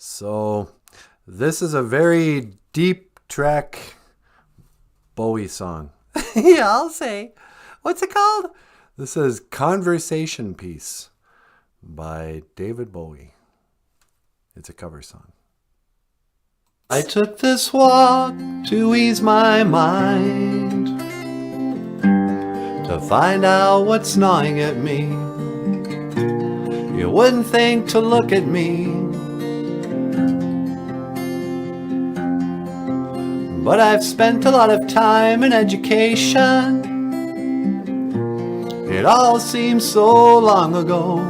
So this is a very deep track Bowie song. Yeah, I'll say. What's it called? This is Conversation Piece by David Bowie. It's a cover song. I took this walk to ease my mind, to find out what's gnawing at me. You wouldn't think to look at me, but I've spent a lot of time in education. It all seems so long ago.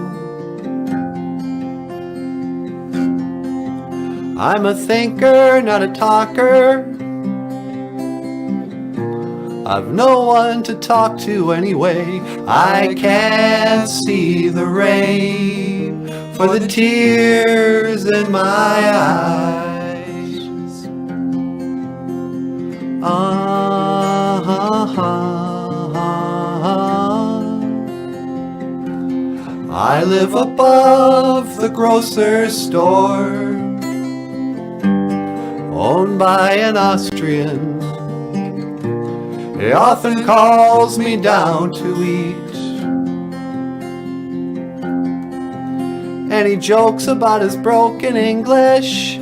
I'm a thinker, not a talker. I've no one to talk to anyway. I can't see the rain for the tears in my eyes. I live above the grocer's store, owned by an Austrian. He often calls me down to eat, and he jokes about his broken English,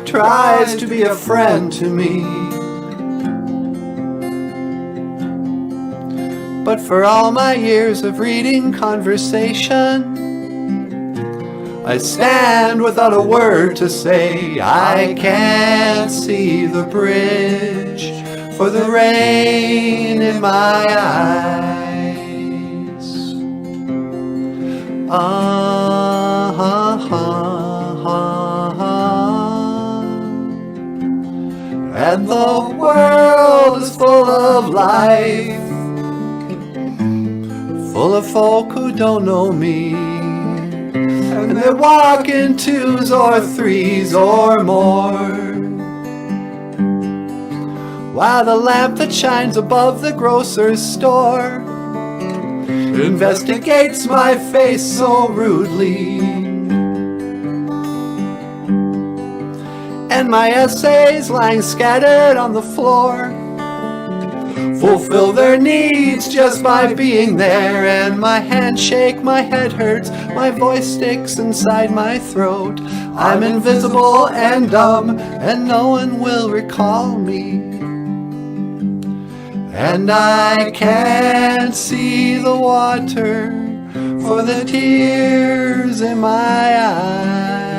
tries to be a friend to me. But for all my years of reading conversation, I stand without a word to say. I can't see the bridge for the rain in my eyes. And the world is full of life, full of folk who don't know me, and they walk in twos or threes or more, while the lamp that shines above the grocer's store investigates my face so rudely, and my essays lying scattered on the floor fulfill their needs just by being there. And my hands shake, my head hurts, my voice sticks inside my throat. I'm invisible and dumb, and no one will recall me. And I can't see the water for the tears in my eyes.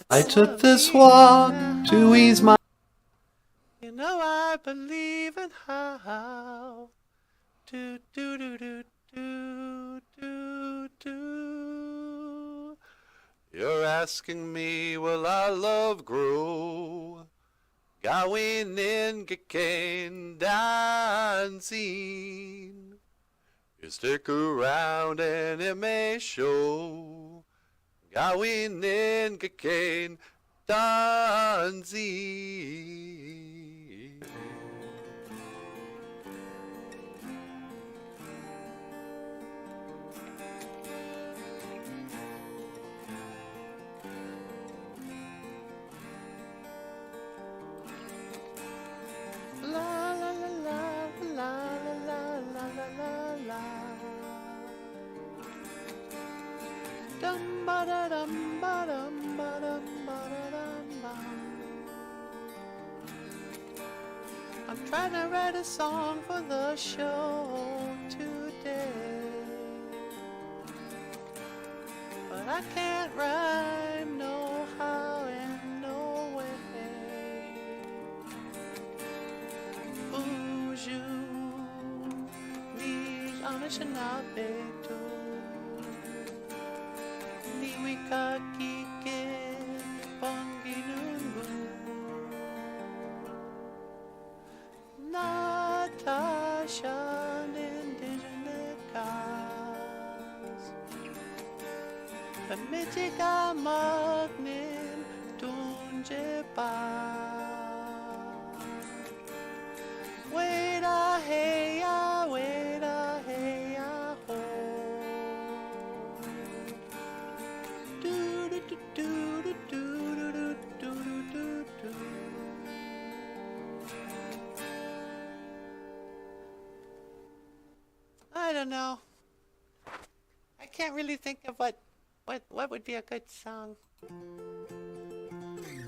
I took this walk to ease my... You know I believe in how do do do do do do do. You're asking me, will our love grow? Gawin in gekain dancing. You stick around and it may show. Gawin in gekain dancing. La la la la la la la la la. Dum ba da dum ba dum ba dum ba da dum bum. I'm trying to write a song for the show today, but I can't rhyme no how and no way. BOOZHOO, ni Anishinaabe too. Niwika kike panginungu Natasha indigenous cause 미지가 먹는 둥지바 왜라 해야 호 뚜루뚜뚜루뚜루뚜루뚜루 I don't know. I can't really think of what would be a good song.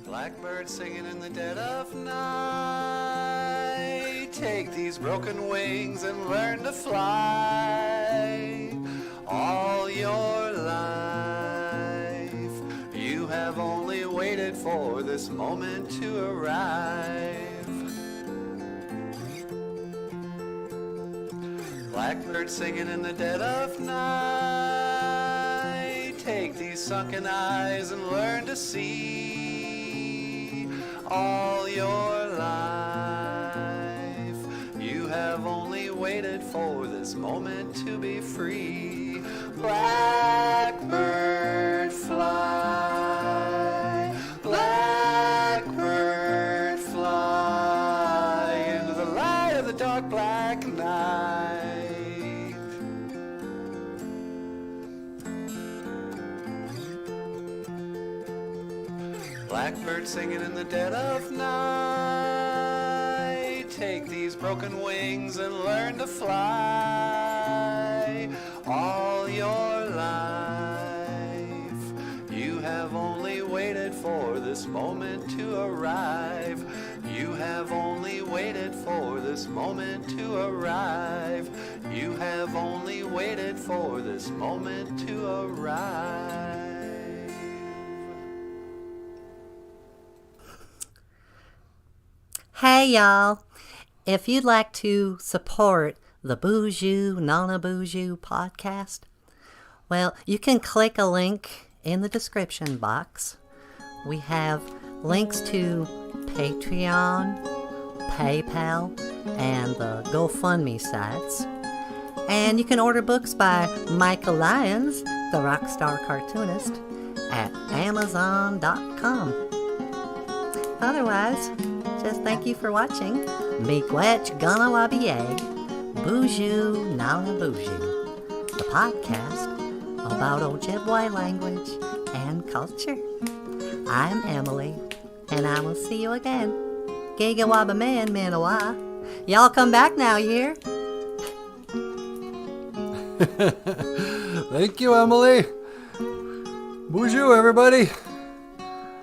Blackbird singing in the dead of night. Take these broken wings and learn to fly. All your life, you have only waited for this moment to arrive. Blackbird singing in the dead of night. Take these sunken eyes and learn to see. All your life, you have only waited for this moment to be free. Blackbird fly, blackbird fly into the light of the dark black night. Blackbird singing in the dead of night. Take these broken wings and learn to fly. All your life, you have only waited for this moment to arrive. You have only waited for this moment to arrive. You have only waited for this moment to arrive. Hey y'all, if you'd like to support the BOOZHOO, Nana BOOZHOO podcast, well, you can click a link in the description box. We have links to Patreon, PayPal, and the GoFundMe sites. And you can order books by Michael Lyons, the rockstar cartoonist, at Amazon.com. Otherwise, just thank you for watching. Miigwech GOFUNDME, BOOZHOO Nana BOOZHOO, the podcast about Ojibwe language and culture. I'm Emily, and I will see you again. Gigawabaman man, Manawa. Y'all come back now, you hear? Thank you, Emily. BOOZHOO, everybody.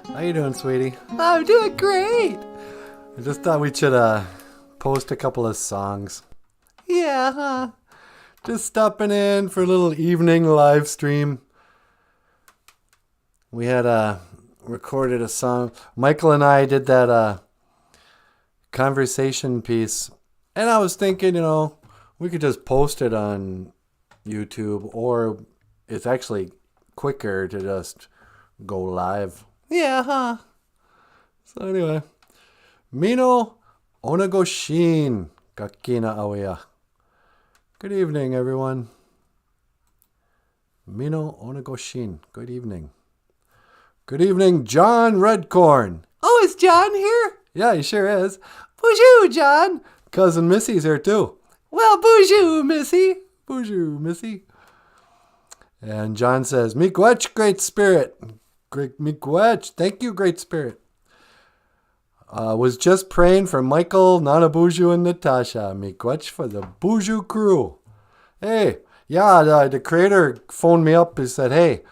How you doing, sweetie? I'm doing great. I just thought we should post a couple of songs. Yeah, huh? Just stopping in for a little evening live stream. We had recorded a song. Michael and I did that conversation piece. And I was thinking, we could just post it on YouTube, or it's actually quicker to just go live. Yeah, huh? So anyway. Mino onagoshin kakina awea. Good evening, everyone. Mino onagoshin. Good evening. Good evening, John Redcorn. Oh, is John here? Yeah, he sure is. BOOZHOO, John. Cousin Missy's here too. Well, BOOZHOO, Missy. BOOZHOO, Missy. And John says, Miigwech, Great Spirit. Great Miigwech. Thank you, Great Spirit. Was just praying for Michael, Nana BOOZHOO, and Natasha. Miigwech for the BOOZHOO crew. Hey, yeah, the creator phoned me up and said, hey,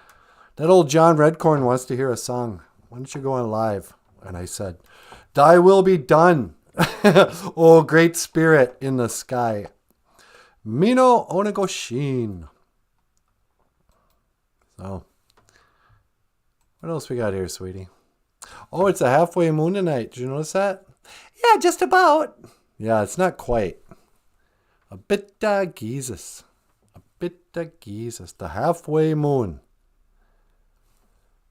that old John Redcorn wants to hear a song. Why don't you go on live? And I said, thy will be done. Oh, Great Spirit in the sky. Mino onagoshin. So, what else we got here, sweetie? Oh, it's a halfway moon tonight. Did you notice that? Yeah, just about. Yeah, it's not quite. A bit Jesus. A bit Jesus. The halfway moon.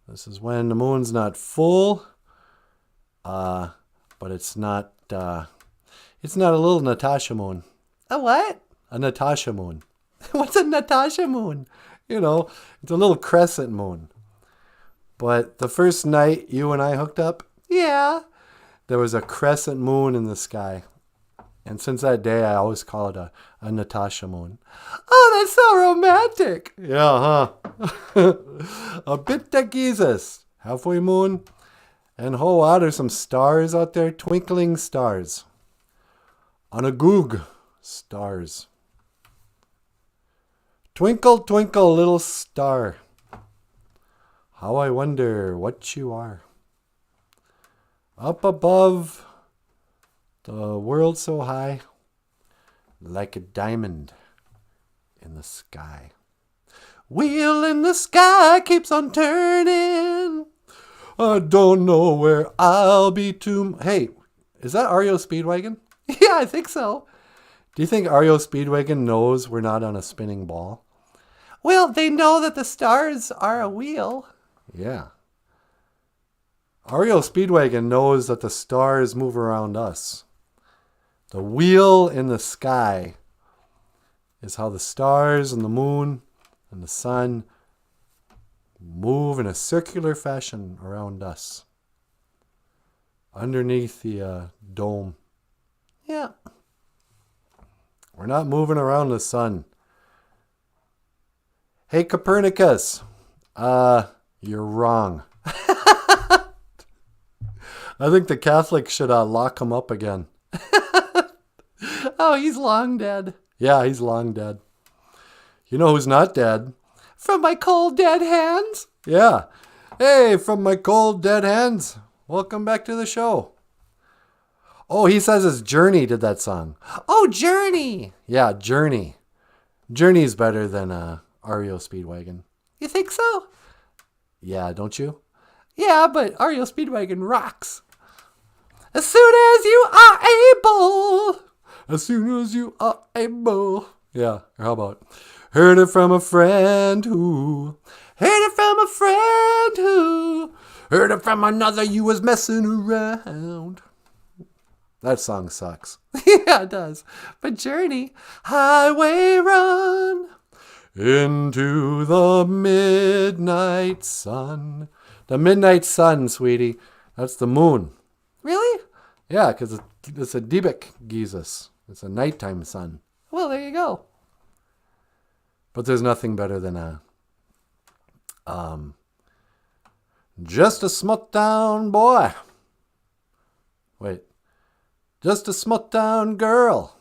This is when the moon's not full. But it's not a little Natasha moon. A what? A Natasha moon. What's a Natasha moon? It's a little crescent moon. But the first night you and I hooked up, yeah, there was a crescent moon in the sky. And since that day, I always call it a Natasha moon. Oh, that's so romantic. Yeah, huh? A bit of Jesus. Halfway moon. And wow, there's some stars out there. Twinkling stars. On a goog. Stars. Twinkle, twinkle, little star. How I wonder what you are. Up above the world so high, like a diamond in the sky. Wheel in the sky keeps on turning. I don't know where I'll be Hey, is that REO Speedwagon? Yeah, I think so. Do you think REO Speedwagon knows we're not on a spinning ball? Well, they know that the stars are a wheel. Yeah. REO Speedwagon knows that the stars move around us. The wheel in the sky is how the stars and the moon and the sun move in a circular fashion around us. Underneath the dome. Yeah. We're not moving around the sun. Hey, Copernicus. You're wrong. I think the Catholics should lock him up again. Oh, he's long dead. Yeah, he's long dead. You know who's not dead? From my cold dead hands? Yeah. Hey, from my cold dead hands. Welcome back to the show. Oh, he says it's Journey did that song. Oh, Journey. Yeah, Journey. Journey's better than REO Speedwagon. You think so? Yeah, don't you? Yeah, but REO Speedwagon rocks. As soon as you are able. As soon as you are able. Yeah, or how about? Heard it from a friend who. Heard it from a friend who. Heard it from another you was messing around. That song sucks. Yeah, it does. But Journey. Highway run. Into the midnight sun. The midnight sun, sweetie. That's the moon. Really? Yeah, because it's a Dibek Jesus. It's a nighttime sun. Well, there you go. But there's nothing better than just a smut down boy. Wait. Just a smut down girl.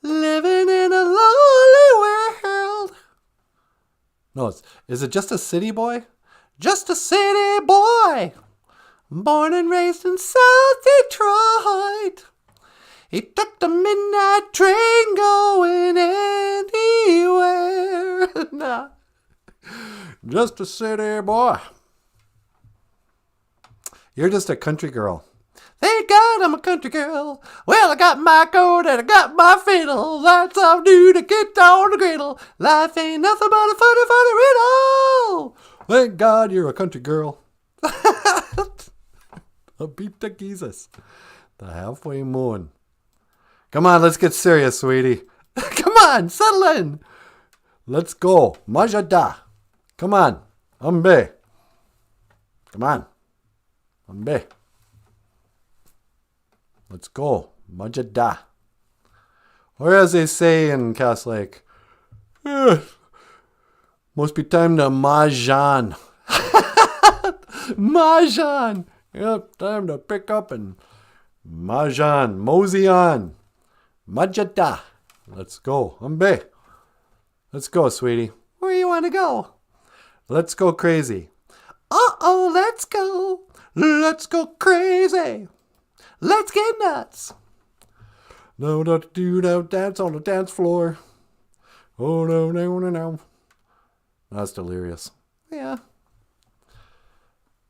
Living in a lonely world. No, is it just a city boy? Just a city boy. Born and raised in South Detroit. He took the midnight train going anywhere. Nah. Just a city boy. You're just a country girl. Thank God I'm a country girl. Well, I got my coat and I got my fiddle. That's all I do to get on the griddle. Life ain't nothing but a funny, funny riddle. Thank God you're a country girl. A beat to Jesus. The halfway moon. Come on, let's get serious, sweetie. Come on, settle in. Let's go. Majada. Come on. Ambe. Come on. Ambe. Let's go. Majada. Or as they say in Cass Lake, must be time to Mahjong. Mahjong. Yep, time to pick up and Mahjong. Mosey on. Majada. Let's go. Ambe. Let's go, sweetie. Where you want to go? Let's go crazy. Uh-oh, let's go. Let's go crazy. Let's get nuts. No, no, dance on the dance floor. Oh, no, no, no, no. That's delirious. Yeah.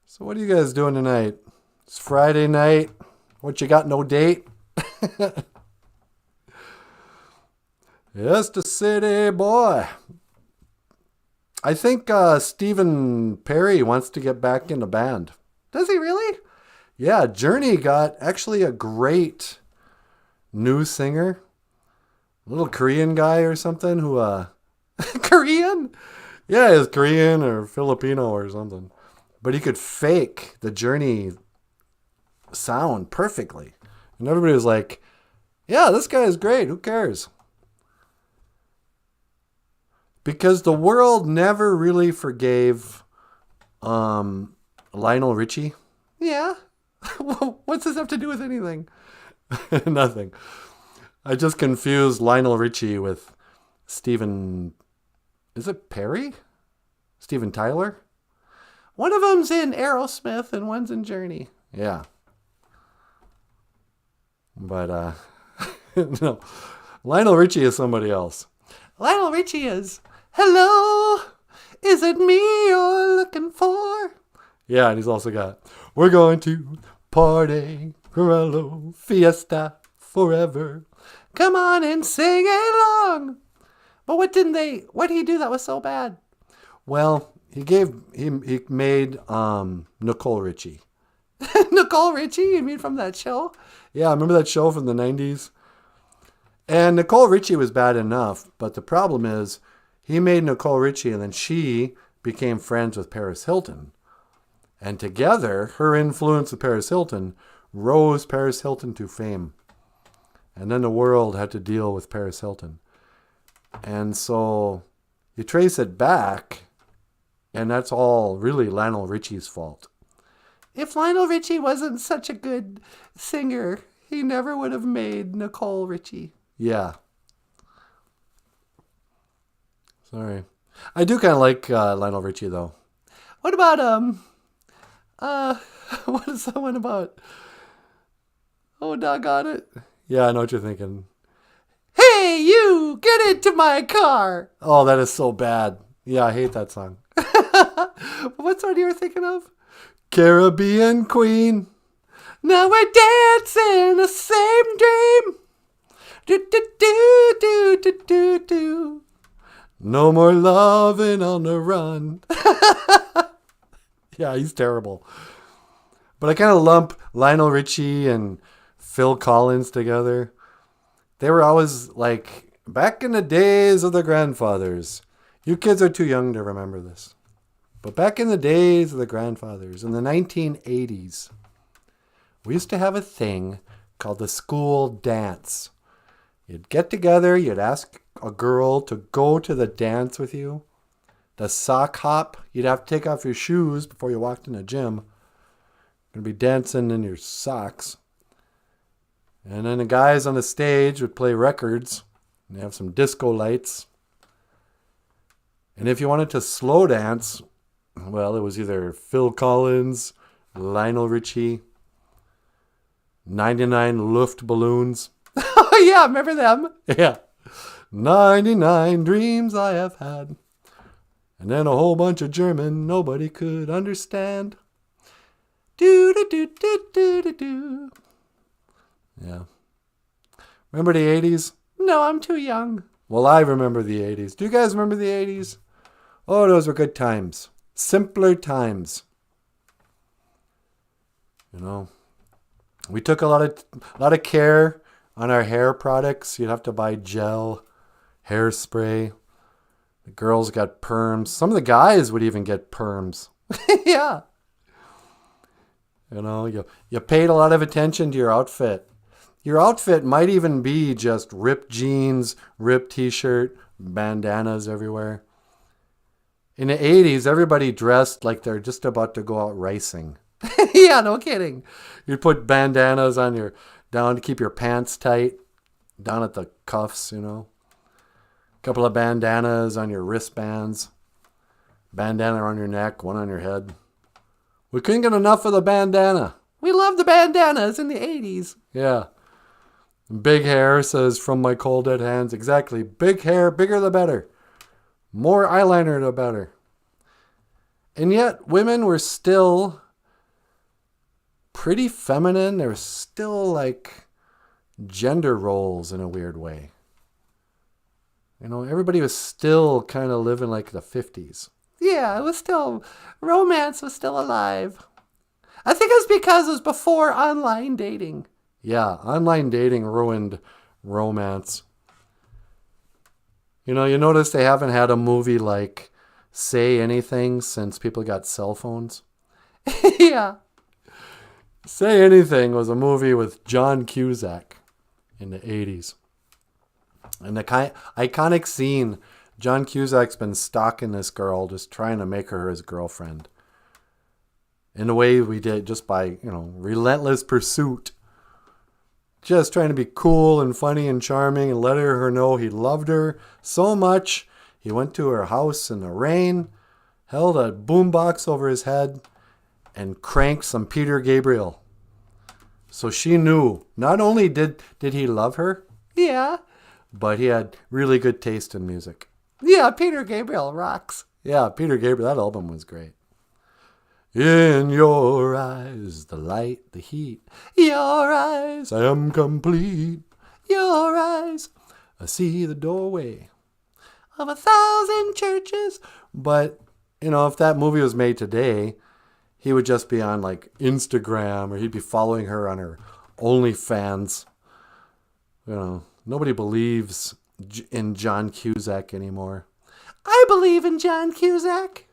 So what are you guys doing tonight? It's Friday night. What, you got no date? Just a city boy. I think Stephen Perry wants to get back in the band. Does he really? Yeah, Journey got actually a great new singer. A little Korean guy or something who, Korean? Yeah, he was Korean or Filipino or something. But he could fake the Journey sound perfectly. And everybody was like, yeah, this guy is great. Who cares? Because the world never really forgave Lionel Richie. Yeah. What's this have to do with anything? Nothing. I just confused Lionel Richie with Steven... Is it Perry? Steven Tyler? One of them's in Aerosmith and one's in Journey. Yeah. But, no. Lionel Richie is somebody else. Lionel Richie is, hello, is it me you're looking for? Yeah, and he's also got, we're going to party, Corello, fiesta, forever. Come on and sing along. But what did he do that was so bad? Well, he made Nicole Richie. Nicole Richie? You mean from that show? Yeah, remember that show from the 90s? And Nicole Richie was bad enough, but the problem is he made Nicole Richie and then she became friends with Paris Hilton. And together, her influence with Paris Hilton rose Paris Hilton to fame. And then the world had to deal with Paris Hilton. And so you trace it back, and that's all really Lionel Richie's fault. If Lionel Richie wasn't such a good singer, he never would have made Nicole Richie. Yeah. Sorry. I do kind of like Lionel Richie, though. What about, what is that one about? Oh, doggone it. Yeah, I know what you're thinking. Hey, you! Get into my car! Oh, that is so bad. Yeah, I hate that song. What song you were thinking of? Caribbean Queen. Now we're dancing the same dream. Do, do, do, do, do, do, do. No more loving on the run. Yeah, he's terrible. But I kind of lump Lionel Richie and Phil Collins together. They were always like, back in the days of the grandfathers. You kids are too young to remember this. But back in the days of the grandfathers, in the 1980s, we used to have a thing called the school dance. You'd get together, you'd ask a girl to go to the dance with you. The sock hop, you'd have to take off your shoes before you walked in the gym. You're going to be dancing in your socks. And then the guys on the stage would play records and have some disco lights. And if you wanted to slow dance, well, it was either Phil Collins, Lionel Richie, 99 Luft Balloons. Oh, yeah, remember them? Yeah. 99 dreams I have had. And then a whole bunch of German nobody could understand. Do do do do do do do. Yeah. Remember the 80s? No, I'm too young. Well, I remember the 80s. Do you guys remember the 80s? Oh, those were good times. Simpler times. You know, we took a lot of care on our hair products. You'd have to buy gel, hairspray. The girls got perms. Some of the guys would even get perms. Yeah. You know, you paid a lot of attention to your outfit. Your outfit might even be just ripped jeans, ripped t-shirt, bandanas everywhere. In the 80s, everybody dressed like they're just about to go out racing. Yeah, no kidding. You'd put bandanas on down to keep your pants tight, down at the cuffs, you know. A couple of bandanas on your wristbands. Bandana on your neck, one on your head. We couldn't get enough of the bandana. We loved the bandanas in the 80s. Yeah. Big hair says, from my cold dead hands. Exactly. Big hair, bigger the better. More eyeliner the better. And yet, women were still pretty feminine. There were still like gender roles in a weird way. You know, everybody was still kind of living like the 50s. Yeah, it was still, romance was still alive. I think it's because it was before online dating. Yeah, online dating ruined romance. You know, you notice they haven't had a movie like Say Anything since people got cell phones. Yeah. Say Anything was a movie with John Cusack in the 80s. And the iconic scene, John Cusack's been stalking this girl, just trying to make her his girlfriend. In a way we did just by, relentless pursuit. Just trying to be cool and funny and charming and letting her know he loved her so much. He went to her house in the rain, held a boombox over his head, and cranked some Peter Gabriel. So she knew not only did he love her, yeah, but he had really good taste in music. Yeah, Peter Gabriel rocks. Yeah, Peter Gabriel, that album was great. In your eyes, the light, the heat. Your eyes, I am complete. Your eyes, I see the doorway of 1,000 churches. But, if that movie was made today, he would just be on like Instagram, or he'd be following her on her OnlyFans. Nobody believes in John Cusack anymore. I believe in John Cusack.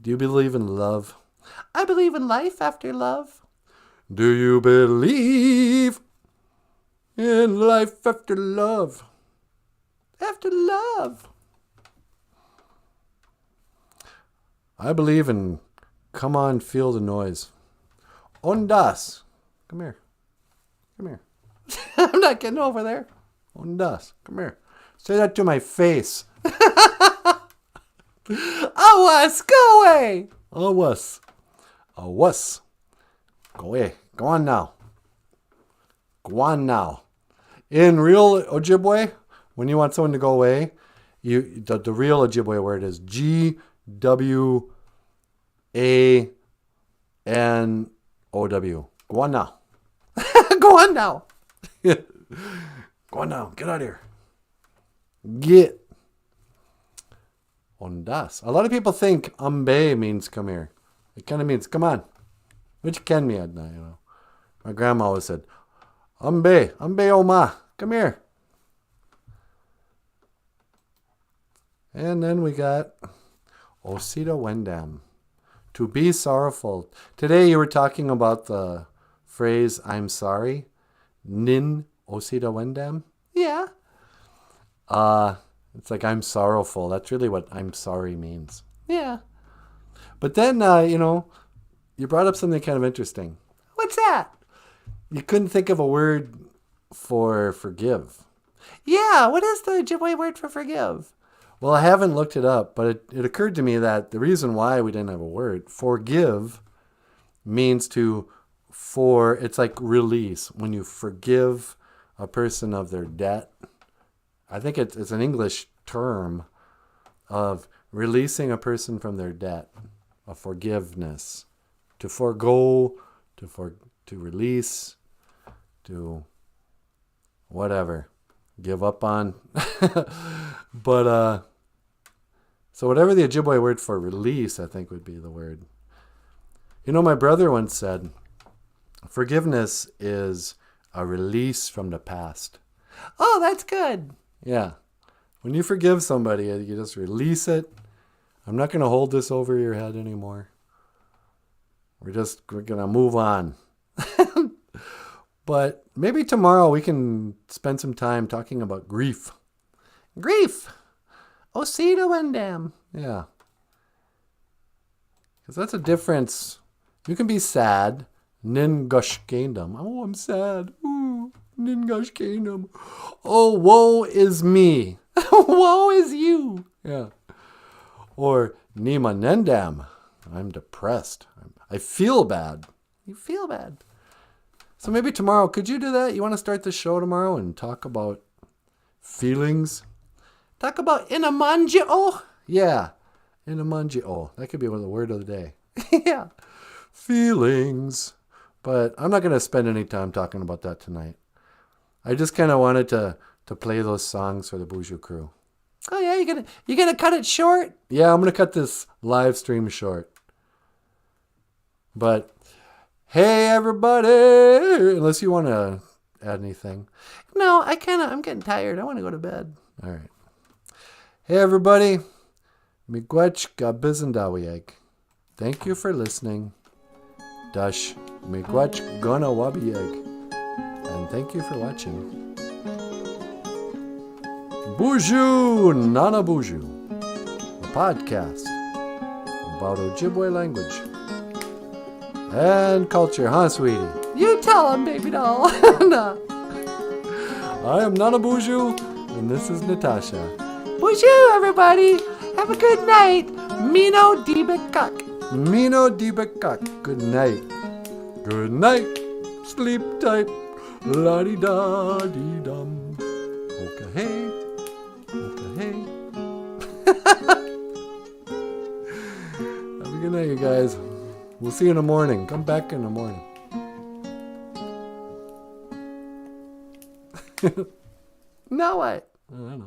Do you believe in love? I believe in life after love. Do you believe in life after love? After love. I believe in Come On, Feel the Noise. Ondas. Come here. Come here. I'm not getting over there. Ondas. Come here. Say that to my face. Awas, go away. Awas. Awas. Go away. Go on now. Go on now. In real Ojibwe, when you want someone to go away, the real Ojibwe word is GWANOW. Go on now. Go on now. Go on now. Get out of here. Get. Ondas. A lot of people think ambe means come here. It kind of means come on. Which can mean, My grandma always said, ambe oma, come here. And then we got Osita Wendam. To be sorrowful. Today you were talking about the phrase I'm sorry. Nin Osita Wendam. Yeah. It's like I'm sorrowful. That's really what I'm sorry means. Yeah. But then, you brought up something kind of interesting. What's that? You couldn't think of a word for forgive. Yeah, what is the Ojibwe word for forgive? Well, I haven't looked it up, but it occurred to me that the reason why we didn't have a word, forgive, means it's like release. When you forgive a person of their debt, I think it's an English term of releasing a person from their debt, of forgiveness, to forego, to release, to whatever, give up on. But so whatever the Ojibwe word for release, I think would be the word. My brother once said, forgiveness is a release from the past. Oh, that's good. Yeah. When you forgive somebody, you just release it. I'm not going to hold this over your head anymore. We're going to move on. But maybe tomorrow we can spend some time talking about grief. Grief. Osita Wendam. Yeah. Because that's a difference. You can be sad. Ningush Kingdom. Oh, I'm sad. Ooh, Ningush Kingdom. Oh, woe is me. Woe is you. Yeah. Or Nima Nendam. I'm depressed. I feel bad. You feel bad. So maybe tomorrow, could you do that? You want to start the show tomorrow and talk about feelings? Talk about inamanjio? Yeah. Inamanjio. That could be the word of the day. Yeah. Feelings. But I'm not going to spend any time talking about that tonight. I just kind of wanted to play those songs for the BOOZHOO crew. Oh yeah, you gonna cut it short? Yeah, I'm gonna cut this live stream short. But hey everybody, unless you want to add anything. No, I'm getting tired. I want to go to bed. All right. Hey everybody, Miigwech gabizendawieg. Thank you for listening. Dash miigwech gonawabieg. And thank you for watching. BOOZHOO Nana BOOZHOO, a podcast about Ojibwe language and culture, huh, sweetie? You tell him, baby doll. No. I am Nana BOOZHOO, and this is Natasha. BOOZHOO, everybody. Have a good night. Mino dibekak. Mino dibekak. Good night. Good night. Sleep tight. La-di-da-dee-dum. Okay. Okay. Have a good night, you guys. We'll see you in the morning. Come back in the morning. Now what? I don't know.